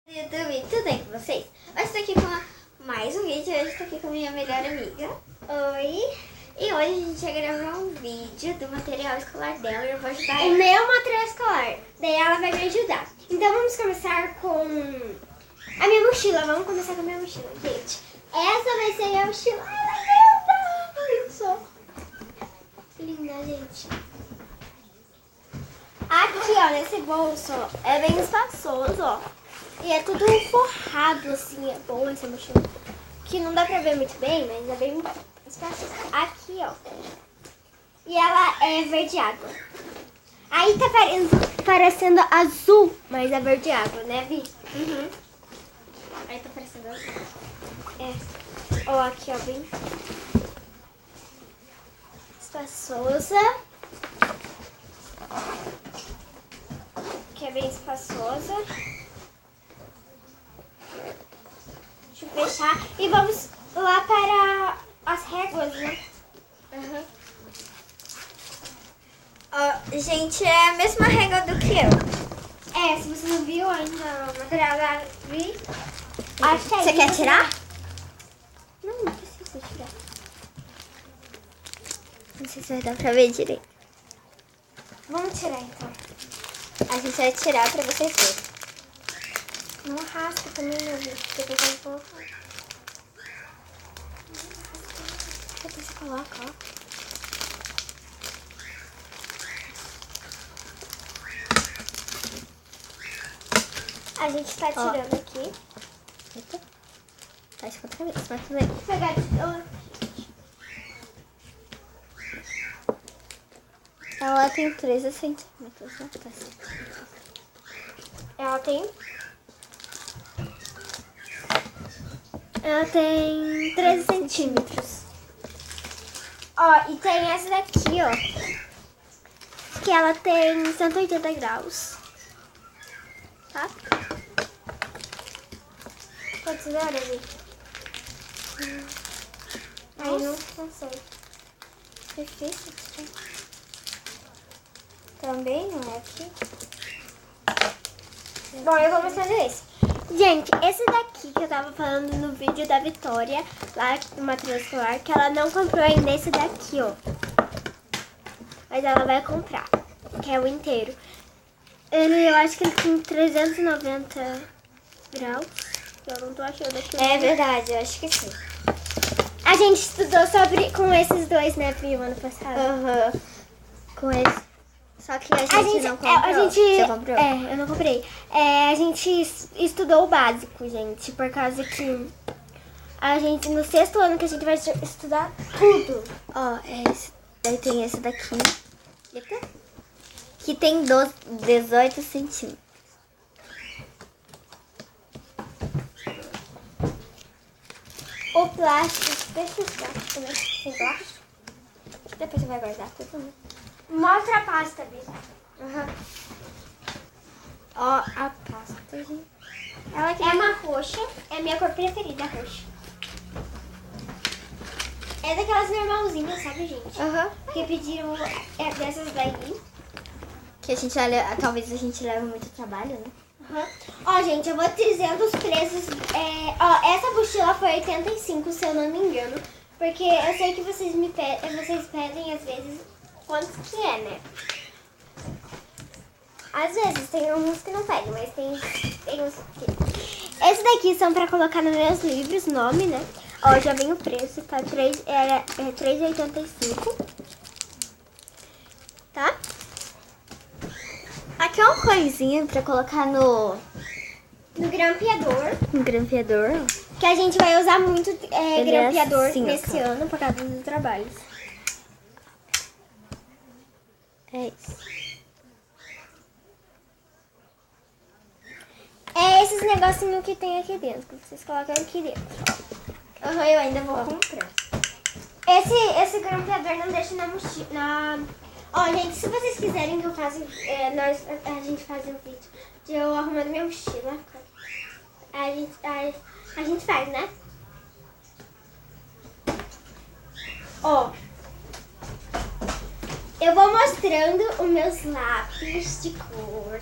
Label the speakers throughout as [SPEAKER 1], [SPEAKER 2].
[SPEAKER 1] YouTube, tudo bem com vocês? Hoje estou aqui com mais um vídeo. Hoje estou aqui com a minha melhor amiga. Oi! E hoje a gente vai gravar um vídeo do material escolar dela e eu vou ajudar ela.
[SPEAKER 2] O meu material escolar, daí ela vai me ajudar. Então vamos começar com a minha mochila. Vamos começar com a minha mochila, gente. Essa vai ser a minha mochila. Ela é linda! Olha só. Linda, gente. Aqui, ó, nesse bolso, ó, é bem espaçoso, ó. E é tudo forrado, assim, é bom essa mochila. Que não dá pra ver muito bem, mas é bem espaçoso. Aqui, ó. E ela é verde água. Aí tá parecendo azul, mas é verde água, né, Vi?
[SPEAKER 1] Uhum.
[SPEAKER 2] Aí tá parecendo azul. É. Ó, aqui, ó, bem espaçosa. Que é bem espaçosa. Deixa eu fechar. E vamos lá para as réguas, né?
[SPEAKER 1] Uhum. Ó, gente, é a mesma regra do que eu.
[SPEAKER 2] É, se você não viu ainda o material da Vi,
[SPEAKER 1] Você quer tirar?
[SPEAKER 2] Não, não precisa tirar.
[SPEAKER 1] Não sei se vai dar pra ver direito.
[SPEAKER 2] Vamos tirar então.
[SPEAKER 1] A gente vai tirar pra vocês verem.
[SPEAKER 2] Não arrasta também, meu Vi. Depois eu vou colocar. Depois você coloca, ó. A gente tá tirando aqui.
[SPEAKER 1] Eita. Faz outra vez, mas tudo bem.
[SPEAKER 2] Vou pegar
[SPEAKER 1] Ela tem 13 centímetros, né? Tá certo.
[SPEAKER 2] Ela tem 13 centímetros. Ó, e tem essa daqui, ó. Que ela tem 180 graus. Tá? Quantas horas, gente? Aí não sei.
[SPEAKER 1] Difícil de tirar. Também não é aqui.
[SPEAKER 2] Bom, eu vou mostrando esse. Gente, esse daqui que eu tava falando no vídeo da Vitória, lá no material escolar, que ela não comprou ainda esse daqui, ó. Mas ela vai comprar, que é o inteiro. Eu acho que ele tem 390 graus. Eu não tô achando aqui.
[SPEAKER 1] É verdade, eu acho que sim.
[SPEAKER 2] A gente estudou com esses dois, né, Pri, ano passado.
[SPEAKER 1] Aham. Com esse. Só que a gente não comprou. Você comprou?
[SPEAKER 2] Eu não comprei. A gente estudou o básico, gente, por causa que a gente, no 6º ano que a gente vai estudar tudo.
[SPEAKER 1] Ó, esse. Daí tem esse daqui. Eita. Que tem 18 centímetros.
[SPEAKER 2] O plástico, deixa esse plástico também, sem plástico. Depois você vai guardar tudo, né? Mostra a pasta, Bi.
[SPEAKER 1] Aham. Ó, a pasta, gente.
[SPEAKER 2] Ela é uma roxa, é a minha cor preferida, roxa. É daquelas normalzinhas, sabe, gente?
[SPEAKER 1] Aham.
[SPEAKER 2] Que pediram dessas daí.
[SPEAKER 1] Que a gente talvez a gente leve muito trabalho, né?
[SPEAKER 2] Uhum. Ó, gente, eu vou dizendo os preços. Ó, essa mochila foi 85, se eu não me engano. Porque eu sei que vocês pedem às vezes quanto que é, né? Às vezes, tem uns que não pedem, mas tem uns que... Esse daqui são pra colocar nos meus livros, nome, né? Ó, já vem o preço, tá? É R$3,85. Tá?
[SPEAKER 1] Aqui é uma coisinha pra colocar no
[SPEAKER 2] grampeador.
[SPEAKER 1] grampeador.
[SPEAKER 2] Que a gente vai usar muito
[SPEAKER 1] Ele é
[SPEAKER 2] grampeador
[SPEAKER 1] assim, ó,
[SPEAKER 2] nesse
[SPEAKER 1] cara.
[SPEAKER 2] ano por causa dos trabalhos.
[SPEAKER 1] É isso.
[SPEAKER 2] É esses negocinhos que tem aqui dentro, que vocês colocam aqui dentro.
[SPEAKER 1] Aham, eu ainda vou comprar.
[SPEAKER 2] Esse grampeador não deixa na mochila. Ó, gente, se vocês quiserem que eu faça, a gente faz um vídeo de eu arrumando minha mochila. A gente faz, né? Ó, eu vou mostrando os meus lápis de cor.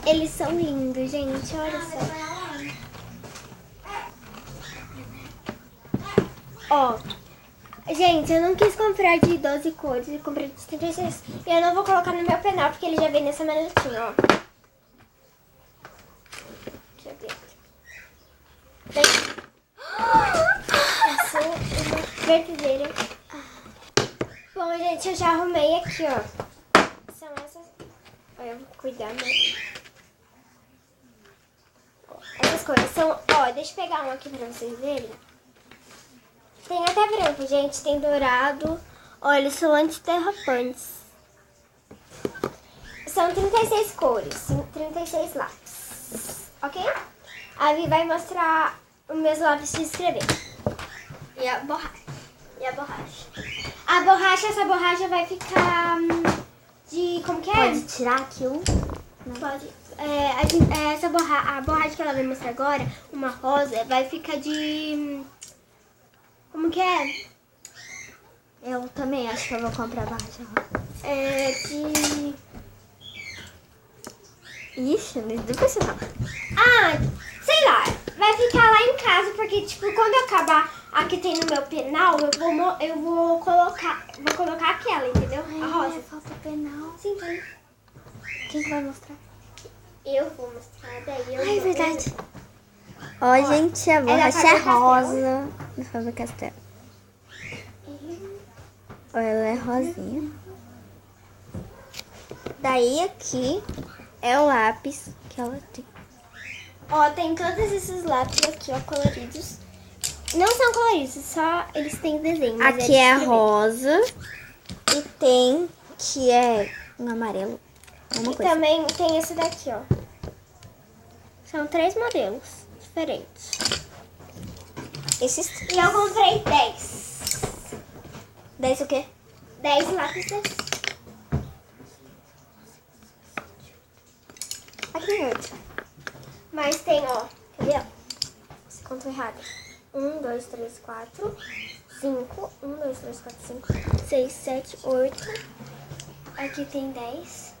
[SPEAKER 2] Eles são lindos, gente. Olha só. Ó. Gente, eu não quis comprar de 12 cores. Eu comprei de 36. E eu não vou colocar no meu penal, porque ele já vem nessa maletinha, ó. Deixa eu ver. Essa é uma verdadeira. Bom, gente, eu já arrumei aqui, ó. São essas... Olha, eu vou cuidar, né? Essas cores são... Ó, deixa eu pegar um aqui pra vocês verem. Tem até branco, gente. Tem dourado. Olha, eles são antiderrapantes. São 36 cores. 36 lápis. Ok? A Vi vai mostrar os meus lápis de escrever.
[SPEAKER 1] E a borracha.
[SPEAKER 2] A borracha, essa borracha vai ficar de... Como que é?
[SPEAKER 1] Pode tirar aqui um?
[SPEAKER 2] Pode. A borracha que ela vai mostrar agora, uma rosa, vai ficar de... Como que é?
[SPEAKER 1] Eu também acho que eu vou comprar a borracha rosa.
[SPEAKER 2] É de...
[SPEAKER 1] Ixi, depois você fala.
[SPEAKER 2] Ah, sei lá. Vai ficar lá em casa, porque, tipo, quando eu acabar a que tem no meu penal, eu vou colocar aquela, entendeu? A rosa.
[SPEAKER 1] Falta penal.
[SPEAKER 2] Sim, tem.
[SPEAKER 1] Quem que vai mostrar?
[SPEAKER 2] Eu vou mostrar, daí eu
[SPEAKER 1] Ai,
[SPEAKER 2] vou...
[SPEAKER 1] verdade. Ó, gente, a borracha é rosa. Da Faber Castell. Ó, ela é rosinha. Daí aqui é o lápis que ela tem.
[SPEAKER 2] Ó, tem todos esses lápis aqui, ó, coloridos. Não são coloridos, só eles têm desenho. Mas
[SPEAKER 1] Aqui é rosa e tem que é um amarelo. Uma
[SPEAKER 2] E
[SPEAKER 1] coisa.
[SPEAKER 2] também tem esse daqui, ó. São 3 modelos diferentes.
[SPEAKER 1] Esses
[SPEAKER 2] E eu comprei 10.
[SPEAKER 1] 10 o quê?
[SPEAKER 2] 10 lápis desses.
[SPEAKER 1] Aqui tem 8.
[SPEAKER 2] Mas tem, ó. Quer ver, ó? Se contou errado. 1, 2, 3, 4, 5. 1, 2, 3, 4, 5, 6, 7, 8. Aqui tem 10.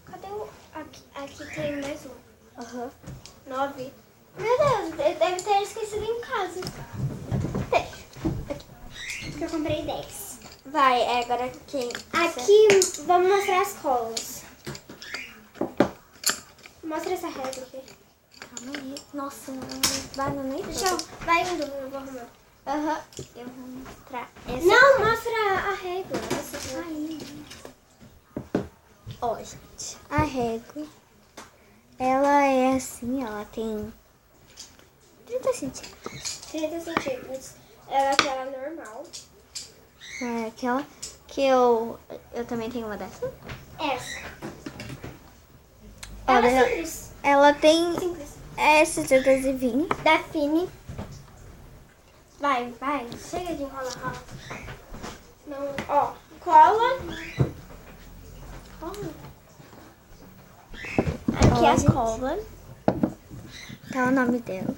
[SPEAKER 2] Cadê o... Aqui tem mais um.
[SPEAKER 1] Aham.
[SPEAKER 2] 9. Meu Deus, deve ter esquecido em casa. Deixa. Aqui. Eu comprei 10.
[SPEAKER 1] Vai, agora quem?
[SPEAKER 2] Aqui, vamos mostrar as colas. Mostra essa régua aqui.
[SPEAKER 1] Calma aí. Nossa, não vai no meio.
[SPEAKER 2] Deixa eu... Vai indo, eu vou arrumar.
[SPEAKER 1] Aham. Eu vou mostrar essa.
[SPEAKER 2] Não, mostra a régua. Você tá aí.
[SPEAKER 1] Ó, gente, a régua, ela é assim, ela tem 30 centímetros.
[SPEAKER 2] 30 centímetros. Ela é aquela normal.
[SPEAKER 1] É aquela que eu também tenho uma dessa.
[SPEAKER 2] Essa.
[SPEAKER 1] Olha,
[SPEAKER 2] Ela é simples.
[SPEAKER 1] ela tem
[SPEAKER 2] Simples.
[SPEAKER 1] esses adesivinhos.
[SPEAKER 2] Da Fini. Vai. Chega de enrolar. Não, ó. Cola. Aqui
[SPEAKER 1] Ó,
[SPEAKER 2] a
[SPEAKER 1] gente.
[SPEAKER 2] cola.
[SPEAKER 1] Tá o nome dela.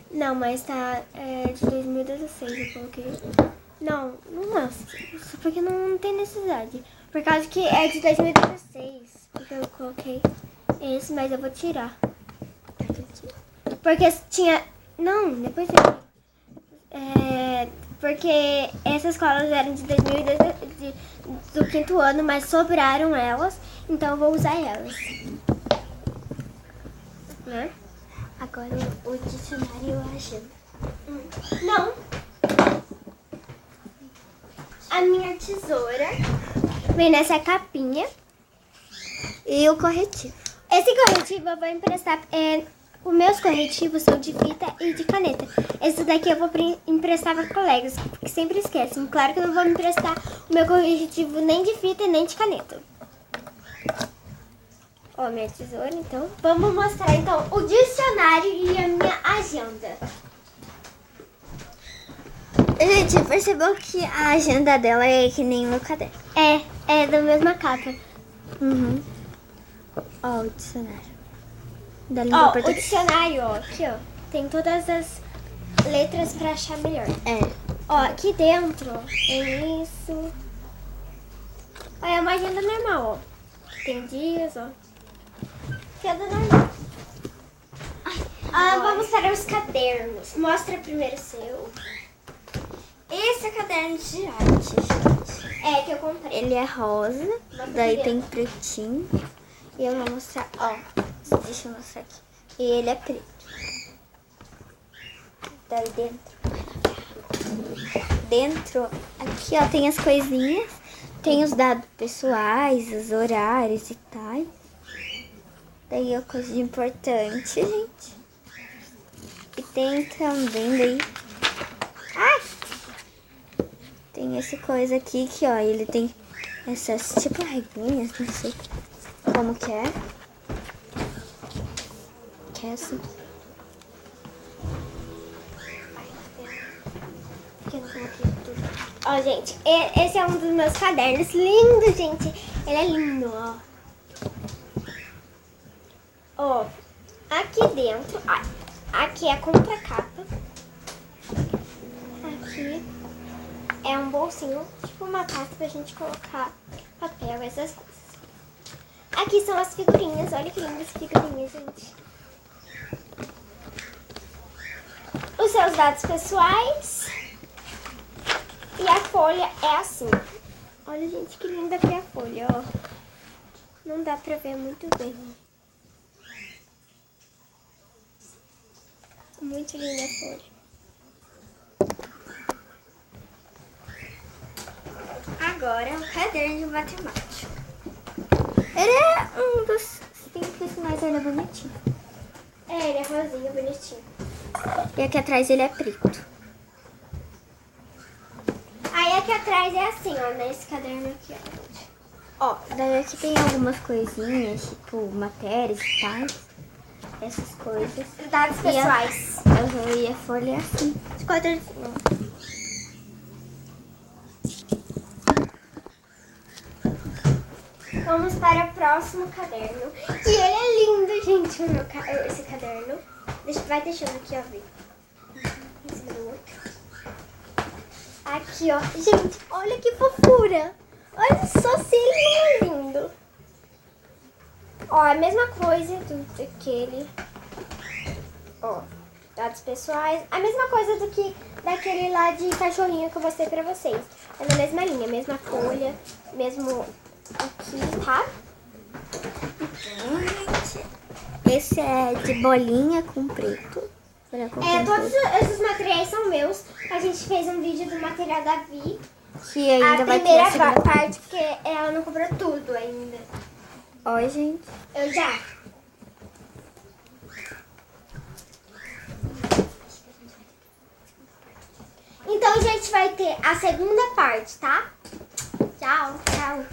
[SPEAKER 2] Não, mas tá de 2016 eu coloquei. Não mostra. Só porque não tem necessidade. Por causa que é de 2016. Porque eu coloquei esse, mas eu vou tirar. Porque tinha... Não, depois eu... porque essas colas eram de 2016, do 5º ano, mas sobraram elas. Então eu vou usar elas. Né?
[SPEAKER 1] Agora o dicionário e a agenda.
[SPEAKER 2] Não. A minha tesoura vem nessa capinha.
[SPEAKER 1] E o corretivo.
[SPEAKER 2] Esse corretivo eu vou emprestar. Os meus corretivos são de fita e de caneta. Esse daqui eu vou emprestar para colegas, porque sempre esquecem. Claro que eu não vou emprestar o meu corretivo nem de fita nem de caneta. Ó, minha tesoura, então. Vamos mostrar, então, o dicionário e a minha agenda.
[SPEAKER 1] Gente, percebeu que a agenda dela é que nem o meu caderno.
[SPEAKER 2] É da mesma capa.
[SPEAKER 1] Uhum. Ó, o dicionário. Da língua
[SPEAKER 2] Ó, o
[SPEAKER 1] portuguesa.
[SPEAKER 2] dicionário, ó, aqui, ó. Tem todas as letras pra achar melhor.
[SPEAKER 1] É.
[SPEAKER 2] Ó, aqui dentro é isso. Ó, é uma agenda normal, ó. Tem dias, ó. Tudo normal. Vamos para os cadernos. Mostra primeiro o seu.
[SPEAKER 1] Esse é caderno de arte, gente.
[SPEAKER 2] É, que eu comprei.
[SPEAKER 1] Ele é rosa,
[SPEAKER 2] Mostra
[SPEAKER 1] daí
[SPEAKER 2] primeiro.
[SPEAKER 1] tem pretinho. E eu vou mostrar, ó. Deixa eu mostrar aqui. E ele é preto. Daí dentro, aqui ó, tem as coisinhas. Tem os dados pessoais, os horários e tal. Daí é coisa importante, gente. E tem também daí... Ai! Tem esse coisa aqui que, ó, ele tem essas tipo reguinhas, não sei como que é. Que é assim.
[SPEAKER 2] Ó, gente, esse é um dos meus cadernos. Lindo, gente. Ele é lindo, ó. Ó, aqui dentro, aqui é a contracapa. Aqui é um bolsinho, tipo uma pasta pra gente colocar papel, essas coisas. Aqui são as figurinhas. Olha que lindas figurinhas, gente. Os seus dados pessoais. E a folha é assim. Olha, gente, que linda que é a folha, ó. Não dá pra ver muito bem. Muito linda a folha.
[SPEAKER 1] Agora é um caderno de matemática. Ele é um dos simples, mas ele é bonitinho.
[SPEAKER 2] É, ele é rosinha, bonitinho.
[SPEAKER 1] E aqui atrás ele é preto.
[SPEAKER 2] Aí aqui atrás é assim, ó, nesse caderno aqui, ó.
[SPEAKER 1] Ó, daí aqui tem algumas coisinhas, tipo matérias e tal. Essas coisas.
[SPEAKER 2] Dados pessoais.
[SPEAKER 1] E a folha é assim. De quadradinho.
[SPEAKER 2] Vamos para o próximo caderno. E ele é lindo, gente, esse caderno. Vai deixando aqui, ó, ver. Em cima do outro. Aqui, ó. Gente, olha que fofura. Olha só se ele não é lindo. Ó, a mesma coisa daquele. Ó, dados pessoais. A mesma coisa daquele lá de cachorrinho que eu mostrei pra vocês. É na mesma linha, mesma folha, mesmo aqui, tá?
[SPEAKER 1] Então, gente, esse é de bolinha com preto.
[SPEAKER 2] Todos esses materiais são meus. A gente fez um vídeo do material da Vi.
[SPEAKER 1] Que ainda
[SPEAKER 2] A
[SPEAKER 1] vai ter
[SPEAKER 2] primeira
[SPEAKER 1] a segunda
[SPEAKER 2] parte, porque ela não comprou tudo ainda.
[SPEAKER 1] Oi, gente.
[SPEAKER 2] Eu já. Então, a gente vai ter a segunda parte, tá? Tchau, tchau.